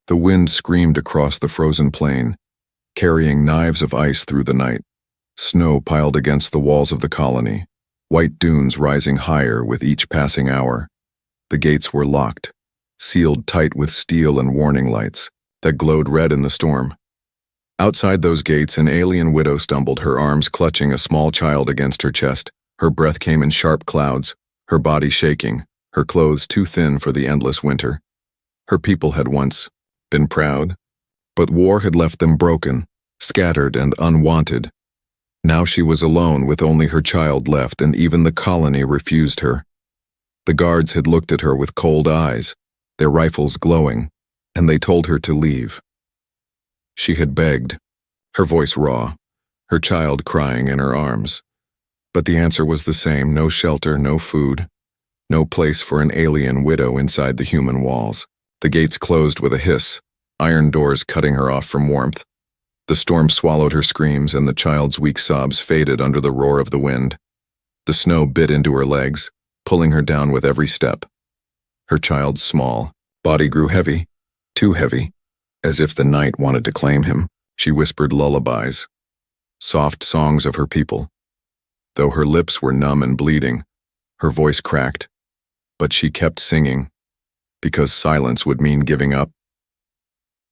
The wind screamed across the frozen plain, carrying knives of ice through the night. Snow piled against the walls of the colony, white dunes rising higher with each passing hour. The gates were locked, sealed tight with steel and warning lights that glowed red in the storm. Outside those gates, an alien widow stumbled, her arms clutching a small child against her chest. Her breath came in sharp clouds, her body shaking, her clothes too thin for the endless winter. Her people had once been proud, but war had left them broken, scattered and unwanted. Now she was alone with only her child left, and even the colony refused her. The guards had looked at her with cold eyes, their rifles glowing, and they told her to leave. She had begged, her voice raw, her child crying in her arms. But the answer was the same: no shelter, no food, no place for an alien widow inside the human walls. The gates closed with a hiss, iron doors cutting her off from warmth. The storm swallowed her screams, and the child's weak sobs faded under the roar of the wind. The snow bit into her legs, pulling her down with every step. Her child's small body grew heavy, too heavy, as if the night wanted to claim him. She whispered lullabies, soft songs of her people. Though her lips were numb and bleeding, her voice cracked, but she kept singing, because silence would mean giving up.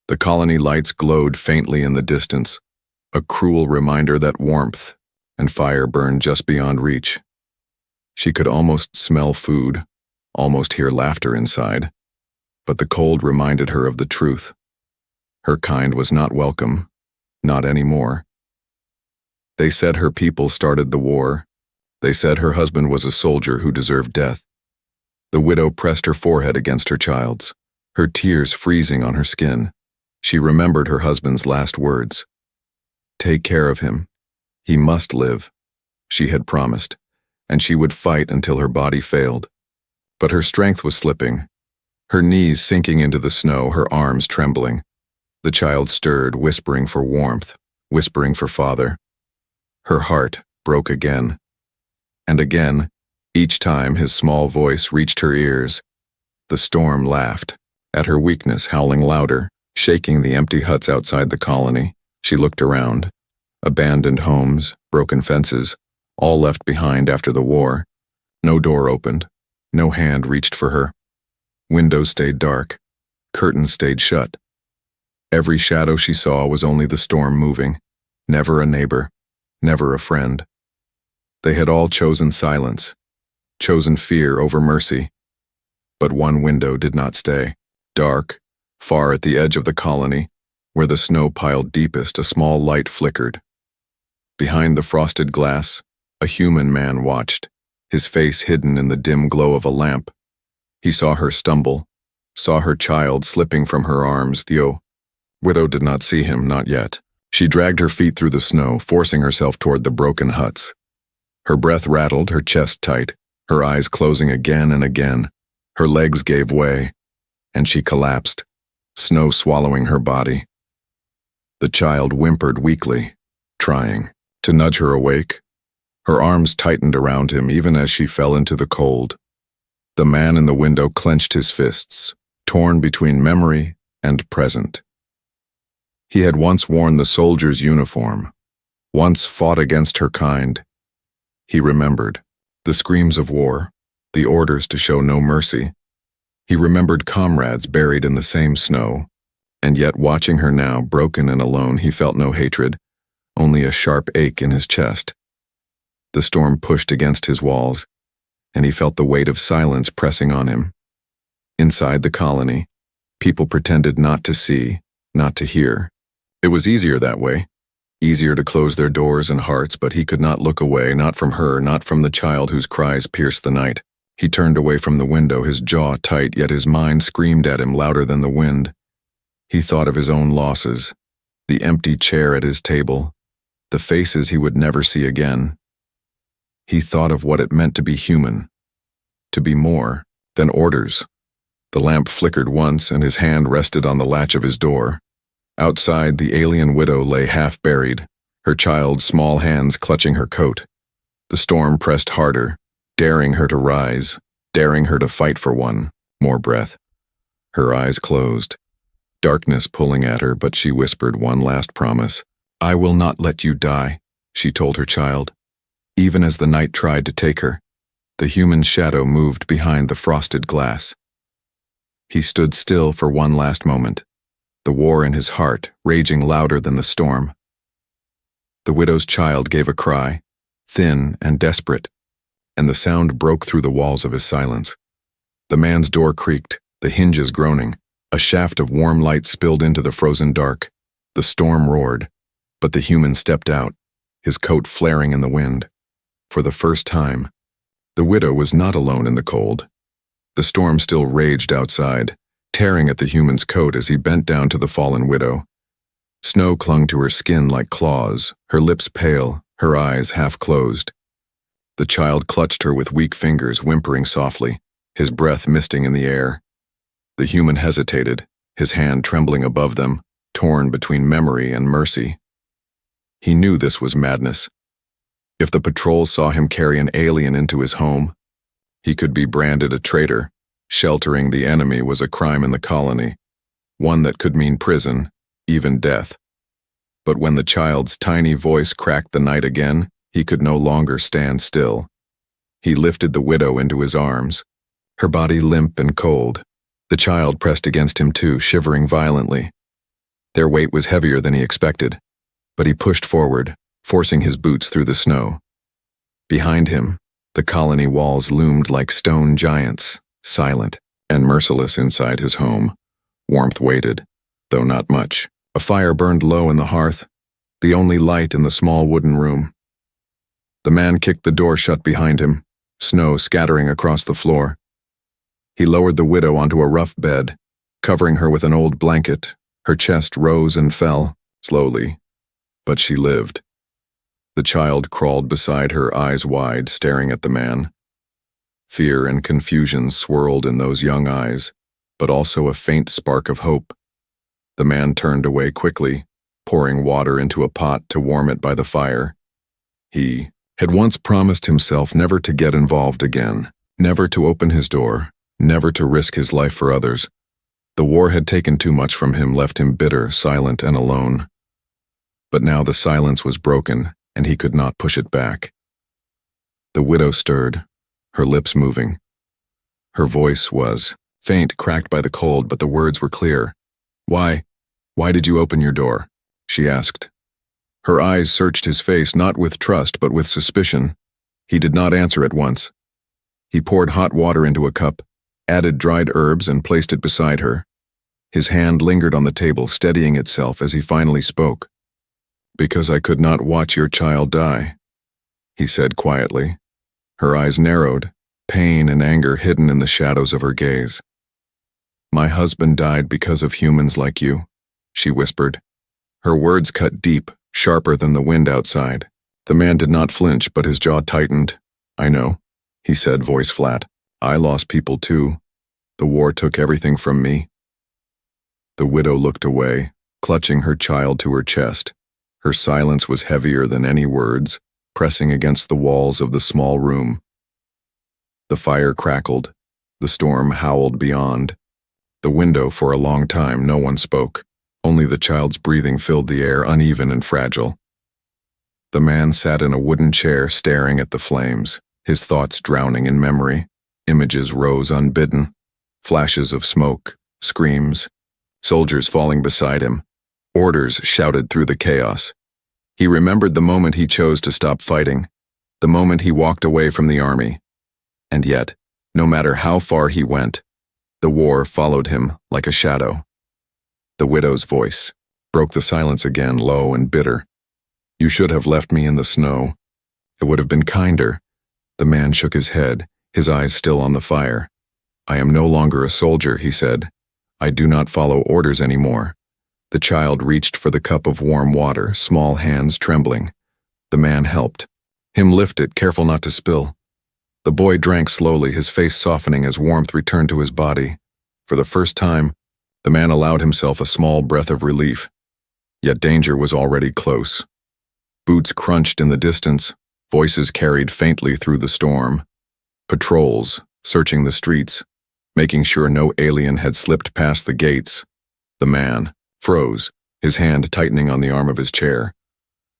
The colony lights glowed faintly in the distance, a cruel reminder that warmth and fire burned just beyond reach. She could almost smell food, almost hear laughter inside, but the cold reminded her of the truth. Her kind was not welcome, not anymore. They said her people started the war. They said her husband was a soldier who deserved death. The widow pressed her forehead against her child's, her tears freezing on her skin. She remembered her husband's last words. Take care of him. He must live, she had promised, and she would fight until her body failed. But her strength was slipping, her knees sinking into the snow, her arms trembling. The child stirred, whispering for warmth, whispering for father. Her heart broke again. And again, each time his small voice reached her ears. The storm laughed at her weakness, howling louder, shaking the empty huts outside the colony. She looked around. Abandoned homes, broken fences, all left behind after the war. No door opened. No hand reached for her. Windows stayed dark. Curtains stayed shut. Every shadow she saw was only the storm moving. Never a neighbor. Never a friend. They had all chosen silence, chosen fear over mercy. But one window did not stay. Dark, far at the edge of the colony, where the snow piled deepest, a small light flickered. Behind the frosted glass, a human man watched, his face hidden in the dim glow of a lamp. He saw her stumble, saw her child slipping from her arms. The widow did not see him, not yet. She dragged her feet through the snow, forcing herself toward the broken huts. Her breath rattled, her chest tight, her eyes closing again and again. Her legs gave way, and she collapsed, snow swallowing her body. The child whimpered weakly, trying to nudge her awake. Her arms tightened around him even as she fell into the cold. The man in the window clenched his fists, torn between memory and present. He had once worn the soldier's uniform, once fought against her kind. He remembered the screams of war, the orders to show no mercy. He remembered comrades buried in the same snow, and yet watching her now, broken and alone, he felt no hatred, only a sharp ache in his chest. The storm pushed against his walls, and he felt the weight of silence pressing on him. Inside the colony, people pretended not to see, not to hear. It was easier that way, easier to close their doors and hearts, but he could not look away, not from her, not from the child whose cries pierced the night. He turned away from the window, his jaw tight, yet his mind screamed at him louder than the wind. He thought of his own losses, the empty chair at his table, the faces he would never see again. He thought of what it meant to be human, to be more than orders. The lamp flickered once, and his hand rested on the latch of his door. Outside, the alien widow lay half-buried, her child's small hands clutching her coat. The storm pressed harder, daring her to rise, daring her to fight for one more breath. Her eyes closed. darkness pulling at her, but she whispered one last promise. "I will not let you die," she told her child. Even as the night tried to take her, the human shadow moved behind the frosted glass. He stood still for one last moment, the war in his heart raging louder than the storm. The widow's child gave a cry, thin and desperate, and the sound broke through the walls of his silence. The man's door creaked, the hinges groaning. A shaft of warm light spilled into the frozen dark. The storm roared, but the human stepped out, his coat flaring in the wind. For the first time, the widow was not alone in the cold. The storm still raged outside, tearing at the human's coat as he bent down to the fallen widow. Snow clung to her skin like claws, her lips pale, her eyes half closed. The child clutched her with weak fingers, whimpering softly, his breath misting in the air. The human hesitated, his hand trembling above them, torn between memory and mercy. He knew this was madness. If the patrol saw him carry an alien into his home, he could be branded a traitor. Sheltering the enemy was a crime in the colony, one that could mean prison, even death. But when the child's tiny voice cracked the night again, he could no longer stand still. He lifted the widow into his arms, her body limp and cold. The child pressed against him too, shivering violently. Their weight was heavier than he expected, but he pushed forward, forcing his boots through the snow. Behind him, the colony walls loomed like stone giants, silent and merciless inside his home. Warmth waited, though not much. A fire burned low in the hearth, the only light in the small wooden room. The man kicked the door shut behind him, snow scattering across the floor. He lowered the widow onto a rough bed, covering her with an old blanket. Her chest rose and fell, slowly, but she lived. The child crawled beside her, eyes wide, staring at the man. Fear and confusion swirled in those young eyes, but also a faint spark of hope. The man turned away quickly, pouring water into a pot to warm it by the fire. He had once promised himself never to get involved again, never to open his door, never to risk his life for others. The war had taken too much from him, left him bitter, silent, and alone. But now the silence was broken, and he could not push it back. The widow stirred, her lips moving. Her voice was faint, cracked by the cold, but the words were clear. Why did you open your door?" she asked. Her eyes searched his face, not with trust, but with suspicion. He did not answer at once. He poured hot water into a cup, added dried herbs, and placed it beside her. His hand lingered on the table, steadying itself as he finally spoke. "Because I could not watch your child die," he said quietly. Her eyes narrowed, pain and anger hidden in the shadows of her gaze. "My husband died because of humans like you," she whispered. Her words cut deep, sharper than the wind outside. The man did not flinch, but his jaw tightened. "I know," he said, voice flat. "I lost people too. The war took everything from me." The widow looked away, clutching her child to her chest. Her silence was heavier than any words, pressing against the walls of the small room. The fire crackled. The storm howled beyond. The window, for a long time, no one spoke. Only the child's breathing filled the air, uneven and fragile. The man sat in a wooden chair, staring at the flames, his thoughts drowning in memory. Images rose unbidden. Flashes of smoke, screams, soldiers falling beside him. Orders shouted through the chaos. He remembered the moment he chose to stop fighting, the moment he walked away from the army. And yet, no matter how far he went, the war followed him like a shadow. The widow's voice broke the silence again, low and bitter. "You should have left me in the snow. It would have been kinder." The man shook his head, his eyes still on the fire. "I am no longer a soldier," he said. "I do not follow orders anymore." The child reached for the cup of warm water, small hands trembling. The man helped him lift it, careful not to spill. The boy drank slowly, his face softening as warmth returned to his body. For the first time, the man allowed himself a small breath of relief. Yet danger was already close. Boots crunched in the distance, voices carried faintly through the storm. Patrols, searching the streets, making sure no alien had slipped past the gates. The man froze, his hand tightening on the arm of his chair.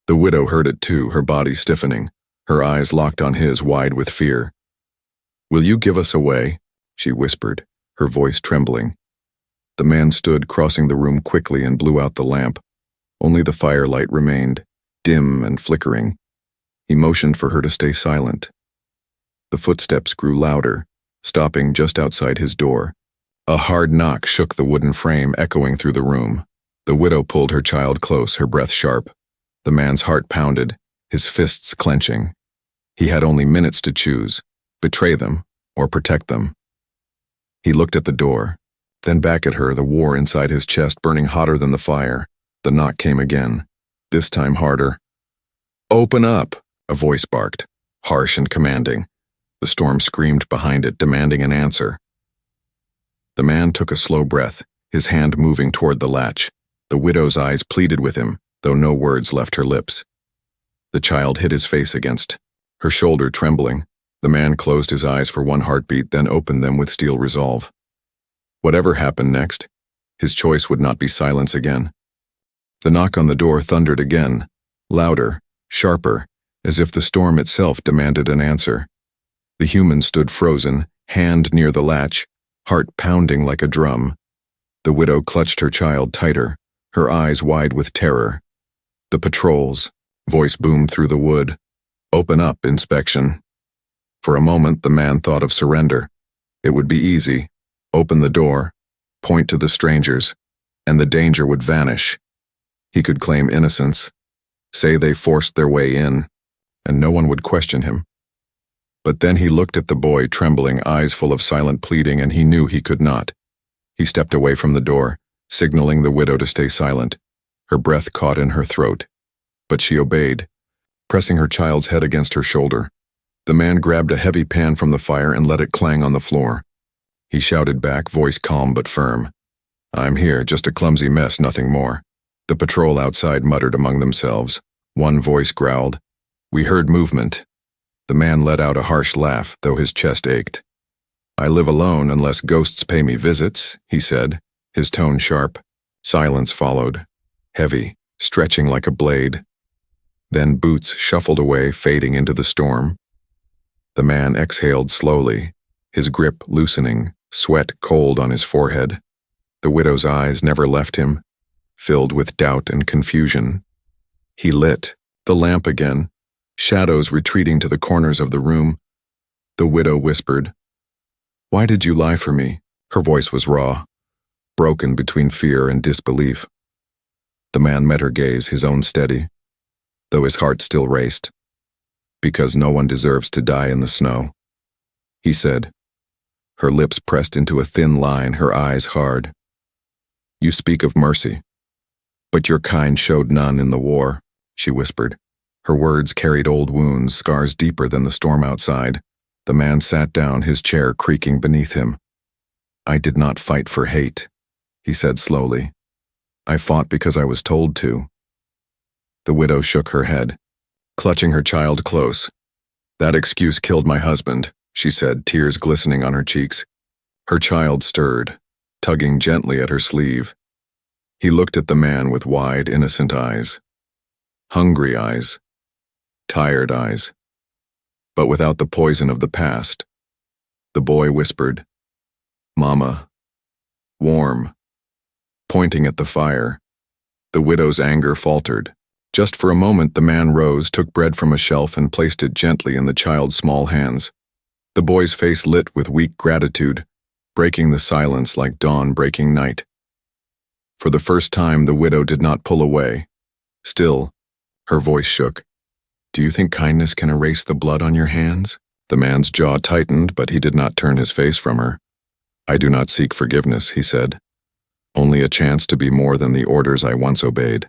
The widow heard it too, her body stiffening, her eyes locked on his, wide with fear. "Will you give us away?" she whispered, her voice trembling. The man stood, crossing the room quickly, and blew out the lamp. Only the firelight remained, dim and flickering. He motioned for her to stay silent. The footsteps grew louder, stopping just outside his door. A hard knock shook the wooden frame, echoing through the room. The widow pulled her child close, her breath sharp. The man's heart pounded, his fists clenching. He had only minutes to choose: betray them or protect them. He looked at the door, then back at her, the war inside his chest burning hotter than the fire. The knock came again, this time harder. "Open up!" a voice barked, harsh and commanding. The storm screamed behind it, demanding an answer. The man took a slow breath, his hand moving toward the latch. The widow's eyes pleaded with him, though no words left her lips. The child hid his face against her shoulder, trembling. The man closed his eyes for one heartbeat, then opened them with steel resolve. Whatever happened next, his choice would not be silence again. The knock on the door thundered again, louder, sharper, as if the storm itself demanded an answer. The human stood frozen, hand near the latch, heart pounding like a drum. The widow clutched her child tighter, her eyes wide with terror. "The patrols," voice boomed through the wood. "Open up, inspection." For a moment, the man thought of surrender. It would be easy. Open the door, point to the strangers, and the danger would vanish. He could claim innocence, say they forced their way in, and no one would question him. But then he looked at the boy, trembling, eyes full of silent pleading, and he knew he could not. He stepped away from the door, signaling the widow to stay silent. Her breath caught in her throat, but she obeyed, pressing her child's head against her shoulder. The man grabbed a heavy pan from the fire and let it clang on the floor. He shouted back, voice calm but firm. "I'm here, just a clumsy mess, nothing more." The patrol outside muttered among themselves. One voice growled, "We heard movement." The man let out a harsh laugh, though his chest ached. "I live alone unless ghosts pay me visits," he said, his tone sharp. Silence followed, heavy, stretching like a blade. Then boots shuffled away, fading into the storm. The man exhaled slowly, his grip loosening, sweat cold on his forehead. The widow's eyes never left him, filled with doubt and confusion. He lit the lamp again, shadows retreating to the corners of the room. The widow whispered, "Why did you lie for me?" Her voice was raw, broken between fear and disbelief. The man met her gaze, his own steady, though his heart still raced. "Because no one deserves to die in the snow," he said, her lips pressed into a thin line, her eyes hard. "You speak of mercy, but your kind showed none in the war," she whispered. Her words carried old wounds, scars deeper than the storm outside. The man sat down, his chair creaking beneath him. "I did not fight for hate," he said slowly. "I fought because I was told to." The widow shook her head, clutching her child close. "That excuse killed my husband," she said, tears glistening on her cheeks. Her child stirred, tugging gently at her sleeve. He looked at the man with wide, innocent eyes. Hungry eyes. Tired eyes. But without the poison of the past. The boy whispered, "Mama." Warm. Pointing at the fire. The widow's anger faltered. Just for a moment, the man rose, took bread from a shelf, and placed it gently in the child's small hands. The boy's face lit with weak gratitude, breaking the silence like dawn breaking night. For the first time, the widow did not pull away. Still, her voice shook. "Do you think kindness can erase the blood on your hands?" The man's jaw tightened, but he did not turn his face from her. "I do not seek forgiveness," he said. "Only a chance to be more than the orders I once obeyed."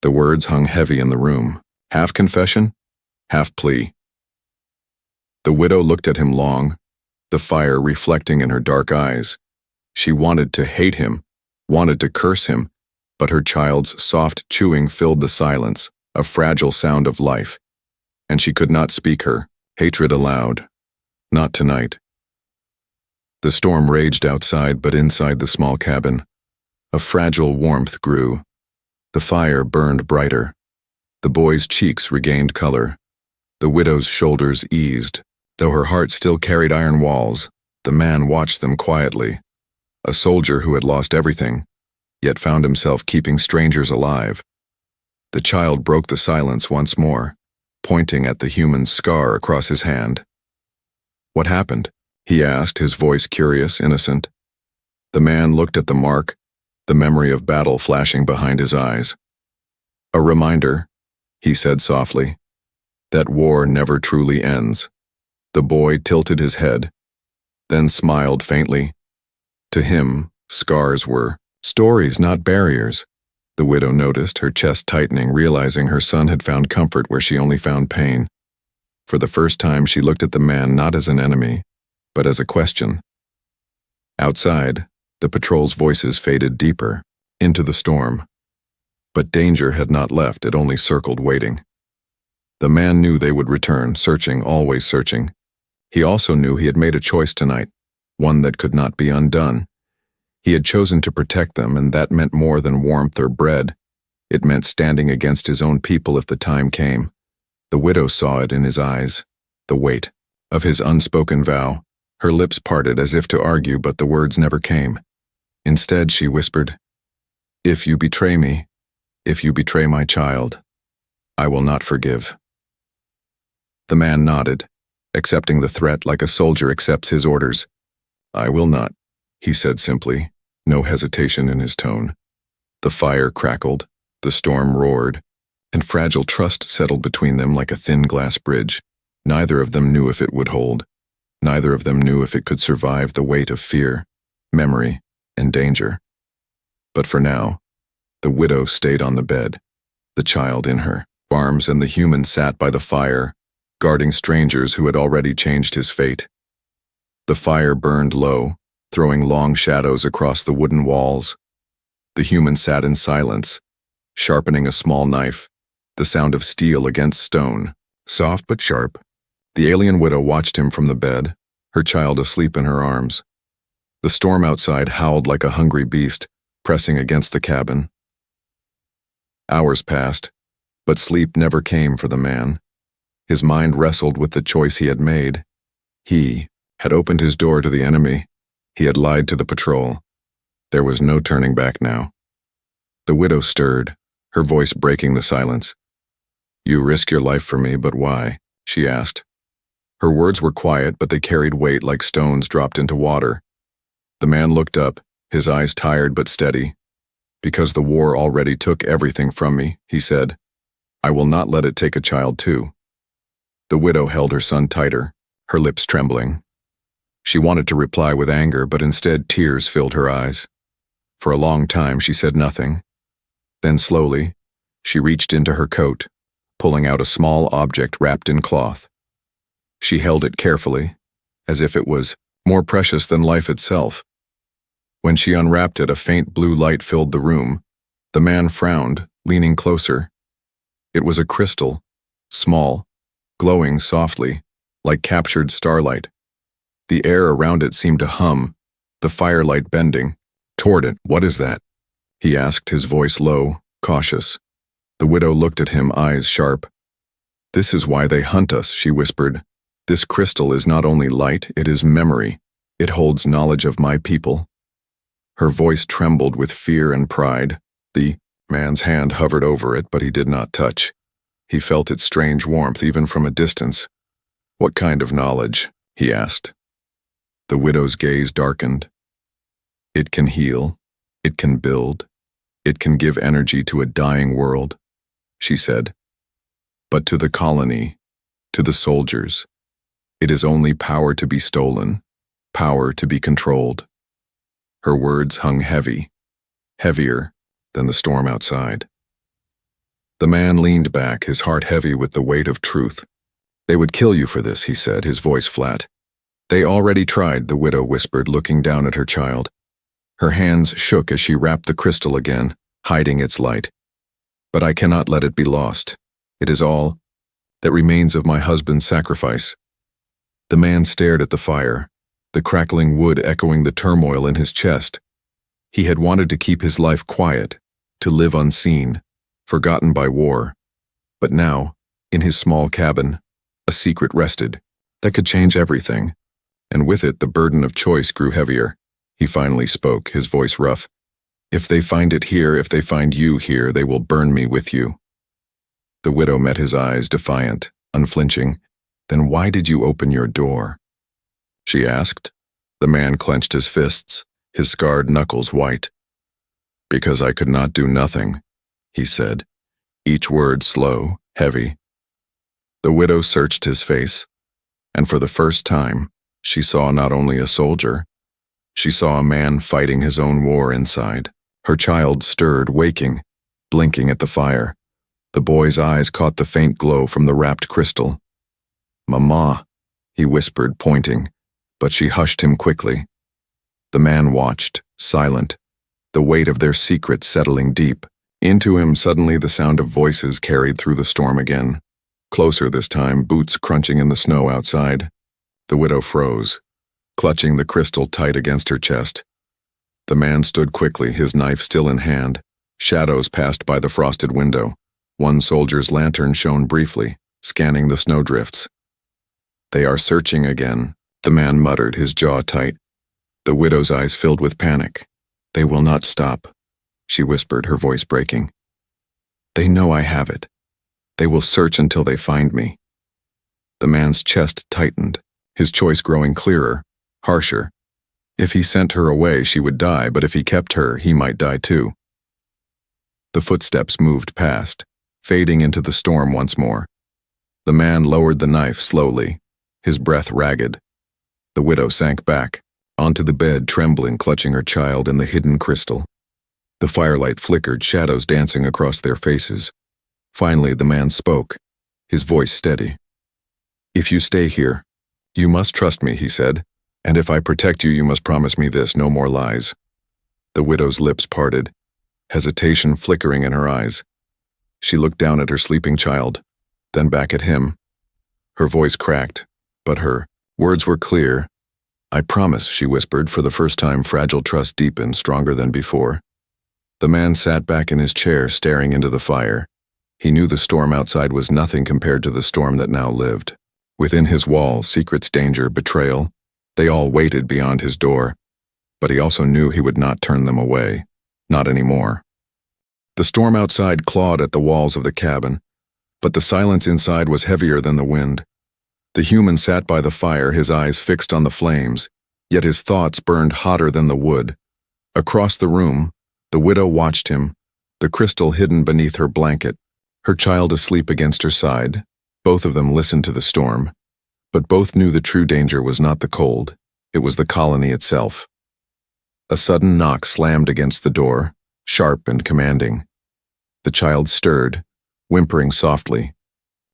The words hung heavy in the room, half confession, half plea. The widow looked at him long, the fire reflecting in her dark eyes. She wanted to hate him, wanted to curse him, but her child's soft chewing filled the silence, a fragile sound of life, and she could not speak her hatred aloud. Not tonight. The storm raged outside, but inside the small cabin, A fragile warmth grew. The fire burned brighter. The boy's cheeks regained color. The widow's shoulders eased. Though her heart still carried iron walls, the man watched them quietly. A soldier who had lost everything, yet found himself keeping strangers alive. The child broke the silence once more, pointing at the human scar across his hand. "What happened?" he asked, his voice curious, innocent. The man looked at the mark, the memory of battle flashing behind his eyes. "A reminder," he said softly, "that war never truly ends." The boy tilted his head, then smiled faintly. To him, scars were stories, not barriers. The widow noticed, her chest tightening, realizing her son had found comfort where she only found pain. For the first time, she looked at the man not as an enemy, but as a question. Outside, the patrol's voices faded deeper, into the storm. But danger had not left, it only circled, waiting. The man knew they would return, searching, always searching. He also knew he had made a choice tonight, one that could not be undone. He had chosen to protect them, and that meant more than warmth or bread. It meant standing against his own people if the time came. The widow saw it in his eyes, the weight of his unspoken vow. Her lips parted as if to argue, but the words never came. Instead, she whispered, "If you betray me, if you betray my child, I will not forgive." The man nodded, accepting the threat like a soldier accepts his orders. "I will not," he said simply, no hesitation in his tone. The fire crackled, the storm roared, and fragile trust settled between them like a thin glass bridge. Neither of them knew if it would hold. Neither of them knew if it could survive the weight of fear, memory, and danger. But for now, the widow stayed on the bed, the child in her arms, and the human sat by the fire, guarding strangers who had already changed his fate. The fire burned low, throwing long shadows across the wooden walls. The human sat in silence, sharpening a small knife, the sound of steel against stone, soft but sharp. The alien widow watched him from the bed, her child asleep in her arms. The storm outside howled like a hungry beast, pressing against the cabin. Hours passed, but sleep never came for the man. His mind wrestled with the choice he had made. He had opened his door to the enemy. He had lied to the patrol. There was no turning back now. The widow stirred, her voice breaking the silence. "You risk your life for me, but why?" she asked. Her words were quiet, but they carried weight like stones dropped into water. The man looked up, his eyes tired but steady. "Because the war already took everything from me," he said. "I will not let it take a child too." The widow held her son tighter, her lips trembling. She wanted to reply with anger, but instead tears filled her eyes. For a long time she said nothing. Then slowly, she reached into her coat, pulling out a small object wrapped in cloth. She held it carefully, as if it was more precious than life itself. When she unwrapped it, a faint blue light filled the room. The man frowned, leaning closer. It was a crystal, small, glowing softly, like captured starlight. The air around it seemed to hum, the firelight bending toward it. "What is that?" he asked, his voice low, cautious. The widow looked at him, eyes sharp. "This is why they hunt us," she whispered. "This crystal is not only light, it is memory. It holds knowledge of my people." Her voice trembled with fear and pride. The man's hand hovered over it, but he did not touch. He felt its strange warmth even from a distance. "What kind of knowledge?" he asked. The widow's gaze darkened. "It can heal, it can build, it can give energy to a dying world," she said. "But to the colony, to the soldiers, it is only power to be stolen, power to be controlled." Her words hung heavy, heavier than the storm outside. The man leaned back, his heart heavy with the weight of truth. "They would kill you for this," he said, his voice flat. "They already tried," the widow whispered, looking down at her child. Her hands shook as she wrapped the crystal again, hiding its light. "But I cannot let it be lost. It is all that remains of my husband's sacrifice." The man stared at the fire, the crackling wood echoing the turmoil in his chest. He had wanted to keep his life quiet, to live unseen, forgotten by war. But now, in his small cabin, a secret rested that could change everything, and with it the burden of choice grew heavier. He finally spoke, his voice rough. "If they find it here, if they find you here, they will burn me with you." The widow met his eyes, defiant, unflinching. "Then why did you open your door?" she asked. The man clenched his fists, his scarred knuckles white. "Because I could not do nothing," he said, each word slow, heavy. The widow searched his face, and for the first time, she saw not only a soldier, she saw a man fighting his own war inside. Her child stirred, waking, blinking at the fire. The boy's eyes caught the faint glow from the wrapped crystal. "Mama," he whispered, pointing, but she hushed him quickly. The man watched, silent, the weight of their secret settling deep. Into him suddenly the sound of voices carried through the storm again. Closer this time, boots crunching in the snow outside. The widow froze, clutching the crystal tight against her chest. The man stood quickly, his knife still in hand. Shadows passed by the frosted window. One soldier's lantern shone briefly, scanning the snowdrifts. "They are searching again," the man muttered, his jaw tight. The widow's eyes filled with panic. "They will not stop," she whispered, her voice breaking. "They know I have it. They will search until they find me." The man's chest tightened, his choice growing clearer, harsher. If he sent her away, she would die, but if he kept her, he might die too. The footsteps moved past, fading into the storm once more. The man lowered the knife slowly, his breath ragged. The widow sank back, onto the bed, trembling, clutching her child in the hidden crystal. The firelight flickered, shadows dancing across their faces. Finally, the man spoke, his voice steady. "If you stay here, you must trust me," he said. "And if I protect you, you must promise me this, no more lies." The widow's lips parted, hesitation flickering in her eyes. She looked down at her sleeping child, then back at him. Her voice cracked, but her words were clear. "I promise," she whispered, for the first time fragile trust deepened, stronger than before. The man sat back in his chair, staring into the fire. He knew the storm outside was nothing compared to the storm that now lived. Within his walls, secrets, danger, betrayal, they all waited beyond his door. But he also knew he would not turn them away. Not anymore. The storm outside clawed at the walls of the cabin, but the silence inside was heavier than the wind. The human sat by the fire, his eyes fixed on the flames, yet his thoughts burned hotter than the wood. Across the room, the widow watched him, the crystal hidden beneath her blanket, her child asleep against her side. Both of them listened to the storm, but both knew the true danger was not the cold, it was the colony itself. A sudden knock slammed against the door, sharp and commanding. The child stirred, whimpering softly.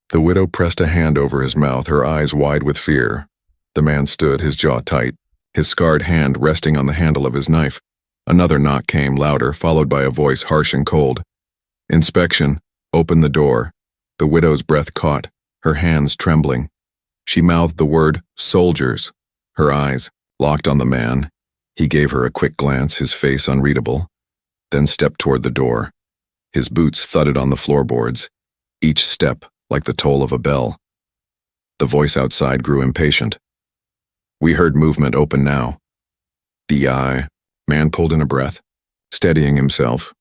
The widow pressed a hand over his mouth, her eyes wide with fear. The man stood, his jaw tight, his scarred hand resting on the handle of his knife. Another knock came, louder, followed by a voice harsh and cold. "Inspection, open the door." The widow's breath caught, her hands trembling. She mouthed the word, "soldiers." Her eyes, locked on the man. He gave her a quick glance, his face unreadable, then stepped toward the door. His boots thudded on the floorboards, each step like the toll of a bell. The voice outside grew impatient. "We heard movement, open now." The man pulled in a breath, steadying himself.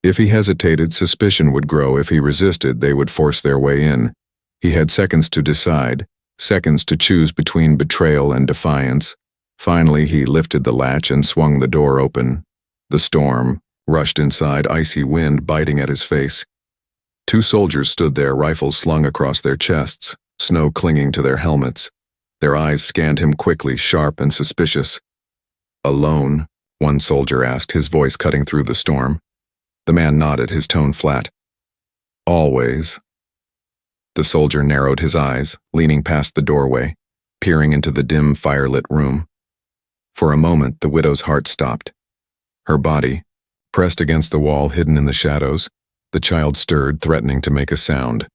If he hesitated, suspicion would grow. If he resisted, they would force their way in. He had seconds to decide, seconds to choose between betrayal and defiance. Finally, he lifted the latch and swung the door open. The storm rushed inside, icy wind biting at his face. Two soldiers stood there, rifles slung across their chests, snow clinging to their helmets. Their eyes scanned him quickly, sharp and suspicious. "Alone?" one soldier asked, his voice cutting through the storm. The man nodded, his tone flat. "Always." The soldier narrowed his eyes, leaning past the doorway, peering into the dim, firelit room. For a moment, the widow's heart stopped. Her body, pressed against the wall, hidden in the shadows, the child stirred, threatening to make a sound.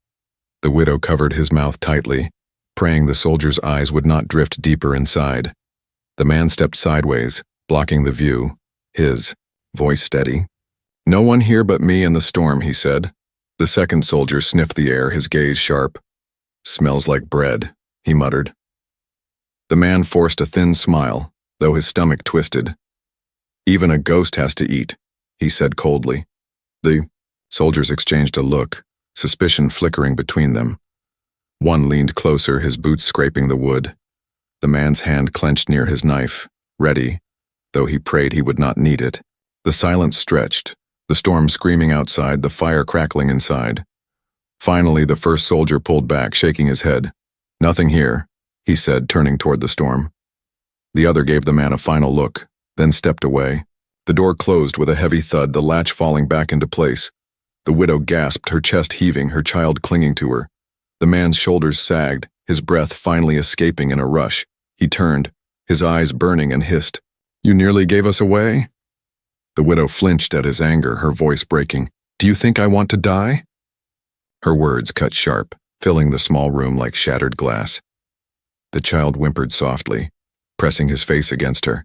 The widow covered his mouth tightly, praying the soldier's eyes would not drift deeper inside. The man stepped sideways, blocking the view, his voice steady. "No one here but me and the storm," he said. The second soldier sniffed the air, his gaze sharp. "Smells like bread," he muttered. The man forced a thin smile, though his stomach twisted. "Even a ghost has to eat," he said coldly. The soldiers exchanged a look, suspicion flickering between them. One leaned closer, his boots scraping the wood. The man's hand clenched near his knife, ready, though he prayed he would not need it. The silence stretched, the storm screaming outside, the fire crackling inside. Finally, the first soldier pulled back, shaking his head. "Nothing here," he said, turning toward the storm. The other gave the man a final look, then stepped away. The door closed with a heavy thud, the latch falling back into place. The widow gasped, her chest heaving, her child clinging to her. The man's shoulders sagged, his breath finally escaping in a rush. He turned, his eyes burning, and hissed, "You nearly gave us away?" The widow flinched at his anger, her voice breaking. "Do you think I want to die?" Her words cut sharp, filling the small room like shattered glass. The child whimpered softly, pressing his face against her.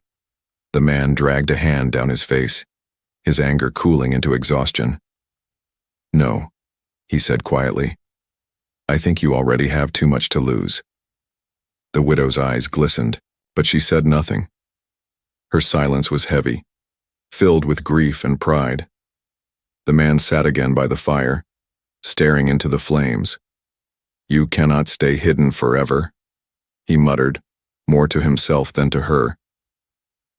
The man dragged a hand down his face, his anger cooling into exhaustion. "No," he said quietly. "I think you already have too much to lose." The widow's eyes glistened, but she said nothing. Her silence was heavy, filled with grief and pride. The man sat again by the fire, staring into the flames. "You cannot stay hidden forever," he muttered, more to himself than to her.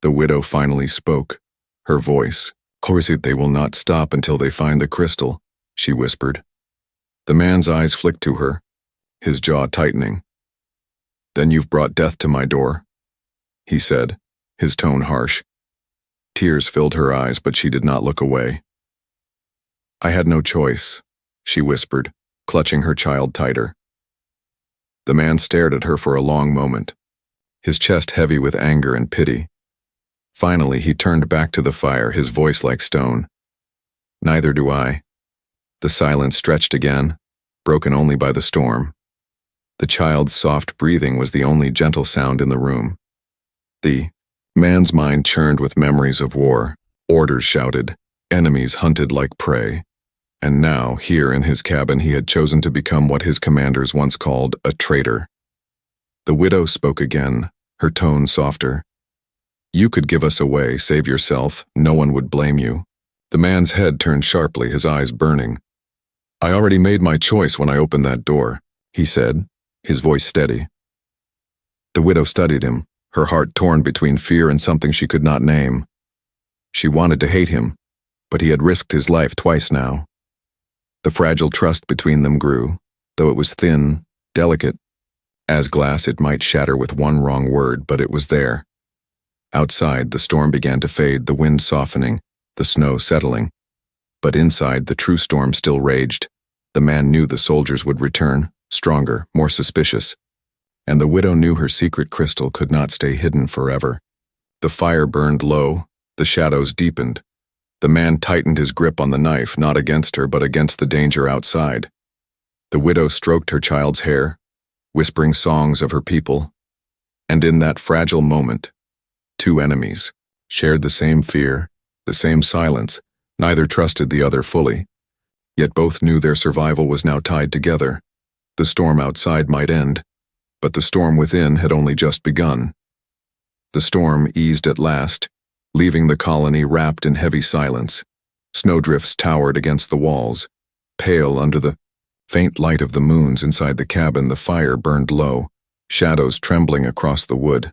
The widow finally spoke, her voice. "Corset, they will not stop until they find the crystal," she whispered. The man's eyes flicked to her, his jaw tightening. "Then you've brought death to my door," he said, his tone harsh. Tears filled her eyes, but she did not look away. "I had no choice," she whispered, clutching her child tighter. The man stared at her for a long moment, his chest heavy with anger and pity. Finally, he turned back to the fire, his voice like stone. "Neither do I." The silence stretched again, broken only by the storm. The child's soft breathing was the only gentle sound in the room. The man's mind churned with memories of war, orders shouted, enemies hunted like prey. And now, here in his cabin, he had chosen to become what his commanders once called a traitor. The widow spoke again, her tone softer. "You could give us away, save yourself, no one would blame you." The man's head turned sharply, his eyes burning. "I already made my choice when I opened that door," he said, his voice steady. The widow studied him, her heart torn between fear and something she could not name. She wanted to hate him, but he had risked his life twice now. The fragile trust between them grew, though it was thin, delicate. As glass, it might shatter with one wrong word, but it was there. Outside, the storm began to fade, the wind softening, the snow settling. But inside, the true storm still raged. The man knew the soldiers would return, stronger, more suspicious. And the widow knew her secret crystal could not stay hidden forever. The fire burned low, the shadows deepened. The man tightened his grip on the knife, not against her, but against the danger outside. The widow stroked her child's hair, whispering songs of her people. And in that fragile moment, two enemies shared the same fear, the same silence. Neither trusted the other fully. Yet both knew their survival was now tied together. The storm outside might end, but the storm within had only just begun. The storm eased at last, leaving the colony wrapped in heavy silence. Snowdrifts towered against the walls, pale under the faint light of the moons inside the cabin. The fire burned low, shadows trembling across the wood.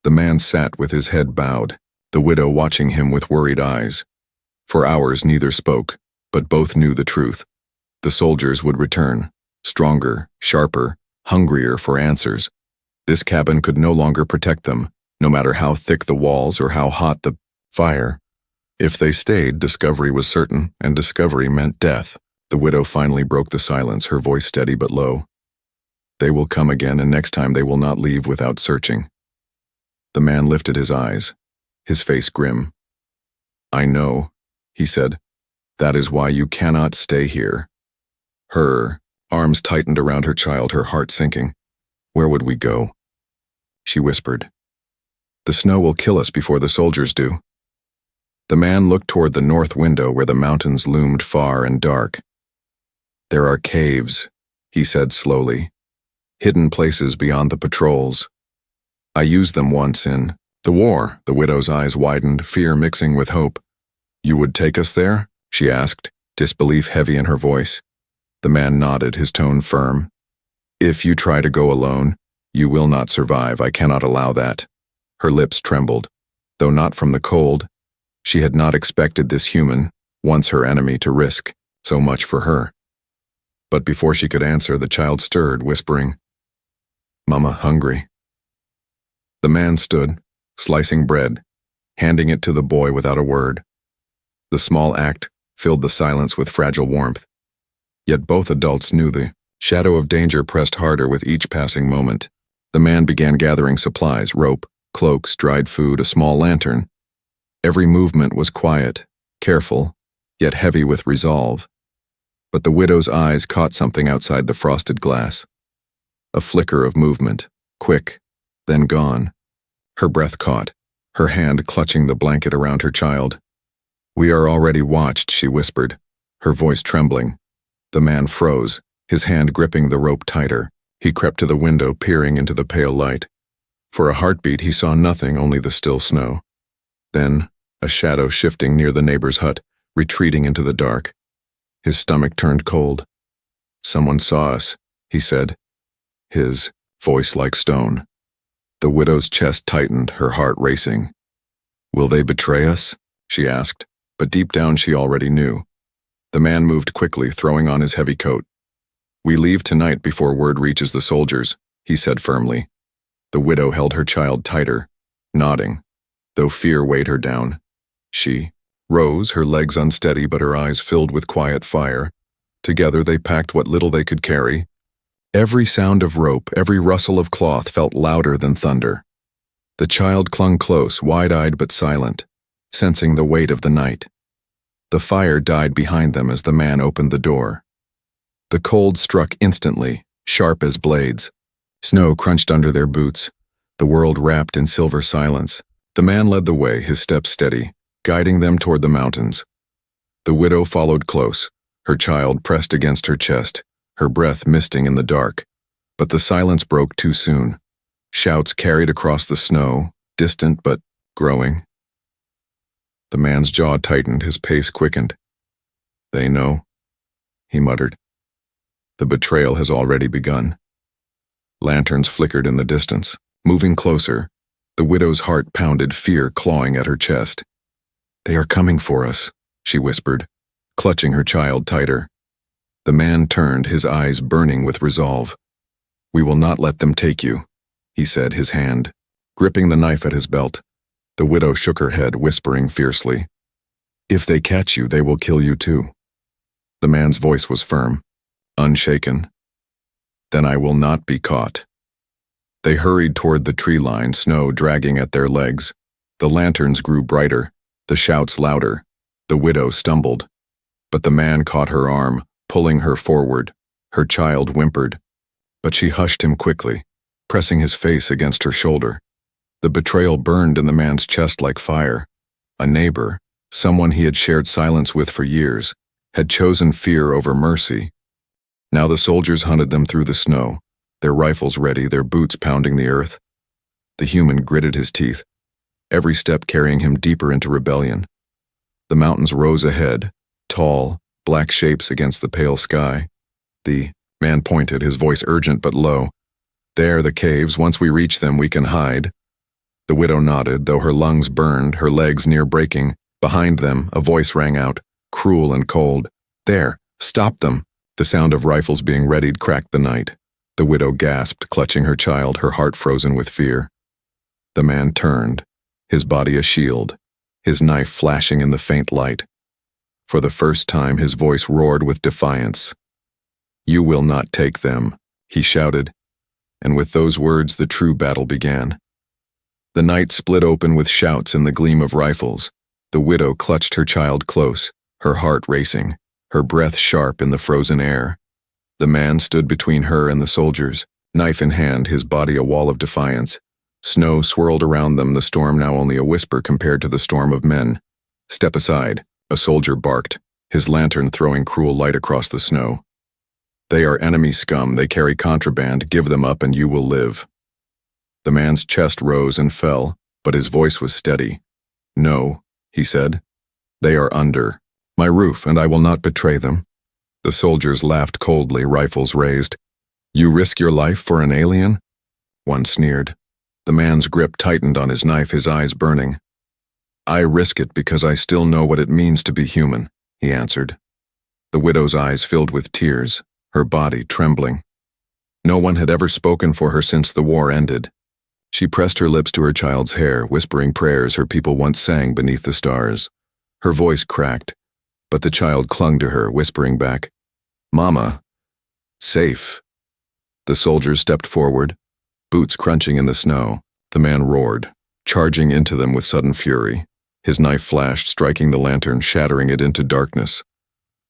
The man sat with his head bowed, the widow watching him with worried eyes. For hours neither spoke, but both knew the truth. The soldiers would return, stronger, sharper, hungrier for answers. This cabin could no longer protect them, no matter how thick the walls or how hot the fire. If they stayed, discovery was certain, and discovery meant death. The widow finally broke the silence, her voice steady but low. "They will come again, and next time they will not leave without searching." The man lifted his eyes, his face grim. "I know," he said. "That is why you cannot stay here." Her arms tightened around her child, her heart sinking. "Where would we go?" She whispered. "The snow will kill us before the soldiers do." The man looked toward the north window where the mountains loomed far and dark. "There are caves," he said slowly. "Hidden places beyond the patrols. I used them once in the war." The widow's eyes widened, fear mixing with hope. "You would take us there?" she asked, disbelief heavy in her voice. The man nodded, his tone firm. "If you try to go alone, you will not survive. I cannot allow that." Her lips trembled. Though not from the cold, she had not expected this human, once her enemy, to risk so much for her. But before she could answer, the child stirred, whispering, "Mama, hungry." The man stood, slicing bread, handing it to the boy without a word. The small act filled the silence with fragile warmth. Yet both adults knew the shadow of danger pressed harder with each passing moment. The man began gathering supplies: rope, cloaks, dried food, a small lantern. Every movement was quiet, careful, yet heavy with resolve. But the widow's eyes caught something outside the frosted glass. A flicker of movement, quick, then gone. Her breath caught, her hand clutching the blanket around her child. "We are already watched," she whispered, her voice trembling. The man froze, his hand gripping the rope tighter. He crept to the window, peering into the pale light. For a heartbeat, he saw nothing, only the still snow. Then, a shadow shifting near the neighbor's hut, retreating into the dark. His stomach turned cold. "Someone saw us," he said, his voice like stone. The widow's chest tightened, her heart racing. "Will they betray us?" she asked, but deep down she already knew. The man moved quickly, throwing on his heavy coat. "We leave tonight before word reaches the soldiers," he said firmly. The widow held her child tighter, nodding, though fear weighed her down. She rose, her legs unsteady but her eyes filled with quiet fire. Together they packed what little they could carry. Every sound of rope, every rustle of cloth felt louder than thunder. The child clung close, wide-eyed but silent, sensing the weight of the night. The fire died behind them as the man opened the door. The cold struck instantly, sharp as blades. Snow crunched under their boots, the world wrapped in silver silence. The man led the way, his steps steady, guiding them toward the mountains. The widow followed close, her child pressed against her chest, her breath misting in the dark. But the silence broke too soon. Shouts carried across the snow, distant but growing. The man's jaw tightened, his pace quickened. "They know," he muttered. "The betrayal has already begun." Lanterns flickered in the distance. Moving closer, the widow's heart pounded, fear clawing at her chest. "They are coming for us," she whispered, clutching her child tighter. The man turned, his eyes burning with resolve. "We will not let them take you," he said, his hand gripping the knife at his belt. The widow shook her head, whispering fiercely, "If they catch you, they will kill you too." The man's voice was firm, unshaken. "Then I will not be caught." They hurried toward the tree line, snow dragging at their legs. The lanterns grew brighter, the shouts louder. The widow stumbled, but the man caught her arm, pulling her forward. Her child whimpered, but she hushed him quickly, pressing his face against her shoulder. The betrayal burned in the man's chest like fire. A neighbor, someone he had shared silence with for years, had chosen fear over mercy. Now the soldiers hunted them through the snow, their rifles ready, their boots pounding the earth. The human gritted his teeth, every step carrying him deeper into rebellion. The mountains rose ahead, tall, black shapes against the pale sky. The man pointed, his voice urgent but low. "There, the caves. Once we reach them, we can hide." The widow nodded, though her lungs burned, her legs near breaking. Behind them, a voice rang out, cruel and cold. "There, stop them!" The sound of rifles being readied cracked the night. The widow gasped, clutching her child, her heart frozen with fear. The man turned, his body a shield, his knife flashing in the faint light. For the first time, his voice roared with defiance. "You will not take them," he shouted, and with those words the true battle began. The night split open with shouts and the gleam of rifles. The widow clutched her child close, her heart racing, her breath sharp in the frozen air. The man stood between her and the soldiers, knife in hand, his body a wall of defiance. Snow swirled around them, the storm now only a whisper compared to the storm of men. "Step aside," a soldier barked, his lantern throwing cruel light across the snow. "They are enemy scum, they carry contraband, give them up and you will live." The man's chest rose and fell, but his voice was steady. "No," he said. "They are under my roof and I will not betray them." The soldiers laughed coldly, rifles raised. "You risk your life for an alien?" One sneered. The man's grip tightened on his knife, his eyes burning. "I risk it because I still know what it means to be human," he answered. The widow's eyes filled with tears, her body trembling. No one had ever spoken for her since the war ended. She pressed her lips to her child's hair, whispering prayers her people once sang beneath the stars. Her voice cracked, but the child clung to her, whispering back, "Mama, safe." The soldiers stepped forward, boots crunching in the snow. The man roared, charging into them with sudden fury. His knife flashed, striking the lantern, shattering it into darkness.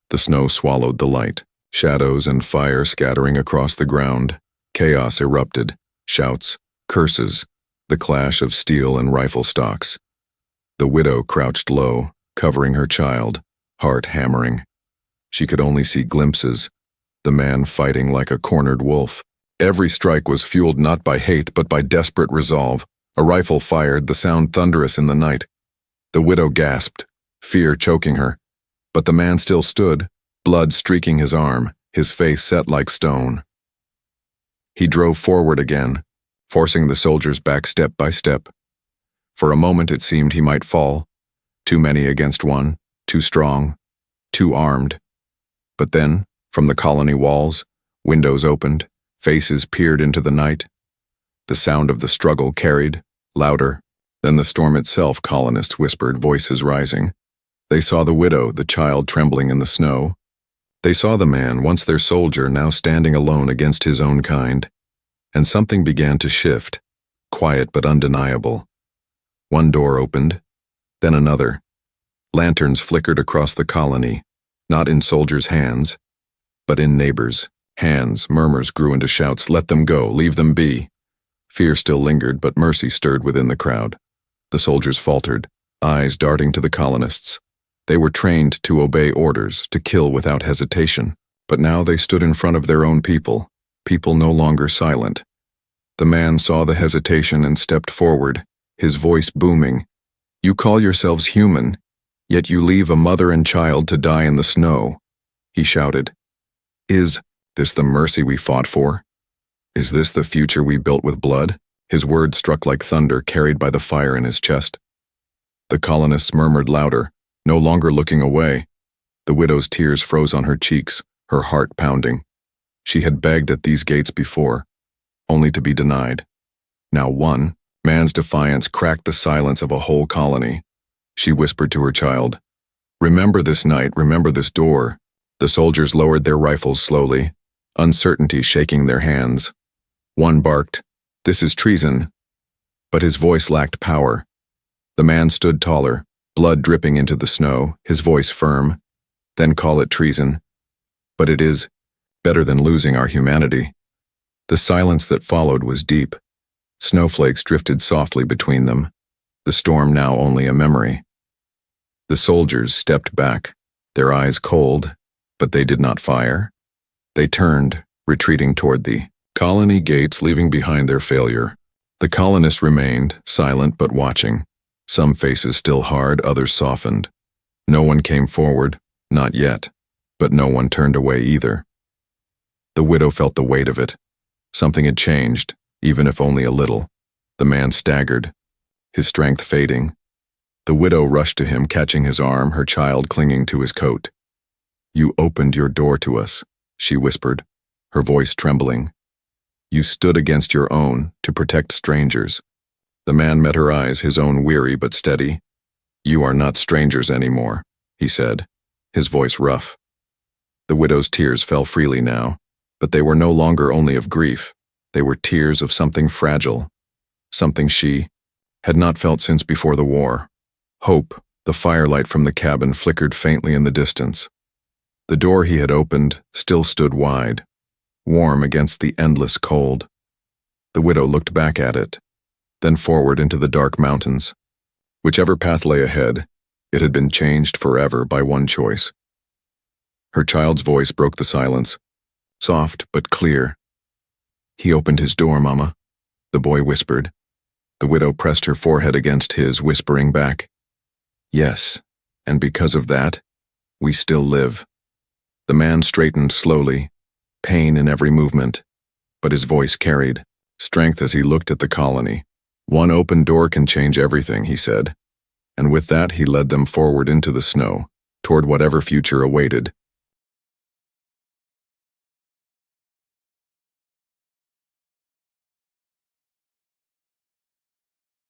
The snow swallowed the light, shadows and fire scattering across the ground. Chaos erupted, shouts, curses, the clash of steel and rifle stocks. The widow crouched low, covering her child, heart hammering. She could only see glimpses, the man fighting like a cornered wolf. Every strike was fueled not by hate but by desperate resolve. A rifle fired, the sound thunderous in the night. The widow gasped, fear choking her, but the man still stood, blood streaking his arm, his face set like stone. He drove forward again, forcing the soldiers back step by step. For a moment it seemed he might fall, too many against one, too strong, too armed. But then, from the colony walls, windows opened, faces peered into the night. The sound of the struggle carried, louder, than the storm itself, colonists whispered, voices rising. They saw the widow, the child trembling in the snow. They saw the man, once their soldier, now standing alone against his own kind. And something began to shift, quiet but undeniable. One door opened, then another. Lanterns flickered across the colony, not in soldiers' hands, but in neighbors' hands. Murmurs grew into shouts, "Let them go, leave them be." Fear still lingered, but mercy stirred within the crowd. The soldiers faltered, eyes darting to the colonists. They were trained to obey orders, to kill without hesitation, but now they stood in front of their own people, people no longer silent. The man saw the hesitation and stepped forward, his voice booming. "You call yourselves human, yet you leave a mother and child to die in the snow," he shouted. "Is this the mercy we fought for? Is this the future we built with blood?" His words struck like thunder, carried by the fire in his chest. The colonists murmured louder, no longer looking away. The widow's tears froze on her cheeks, her heart pounding. She had begged at these gates before, only to be denied. Now one man's defiance cracked the silence of a whole colony. She whispered to her child, "Remember this night, remember this door." The soldiers lowered their rifles slowly, uncertainty shaking their hands. One barked, "This is treason," but his voice lacked power. The man stood taller, blood dripping into the snow, his voice firm. "Then call it treason. But it is better than losing our humanity." The silence that followed was deep. Snowflakes drifted softly between them, the storm now only a memory. The soldiers stepped back, their eyes cold, but they did not fire. They turned, retreating toward the colony gates, leaving behind their failure. The colonists remained, silent but watching. Some faces still hard, others softened. No one came forward, not yet, but no one turned away either. The widow felt the weight of it. Something had changed, even if only a little. The man staggered, his strength fading. The widow rushed to him, catching his arm, her child clinging to his coat. "You opened your door to us," she whispered, her voice trembling. "You stood against your own, to protect strangers." The man met her eyes, his own weary but steady. "You are not strangers anymore," he said, his voice rough. The widow's tears fell freely now, but they were no longer only of grief. They were tears of something fragile, something she had not felt since before the war. Hope, the firelight from the cabin, flickered faintly in the distance. The door he had opened still stood wide, warm against the endless cold. The widow looked back at it, then forward into the dark mountains. Whichever path lay ahead, It had been changed forever by one choice. Her child's voice broke the silence, soft but clear. "He opened his door, Mama," the boy whispered. The widow pressed her forehead against his, whispering back, "Yes, and because of that, we still live." The man straightened slowly, pain in every movement, but his voice carried strength as he looked at the colony. "One open door can change everything," he said, and with that he led them forward into the snow, toward whatever future awaited.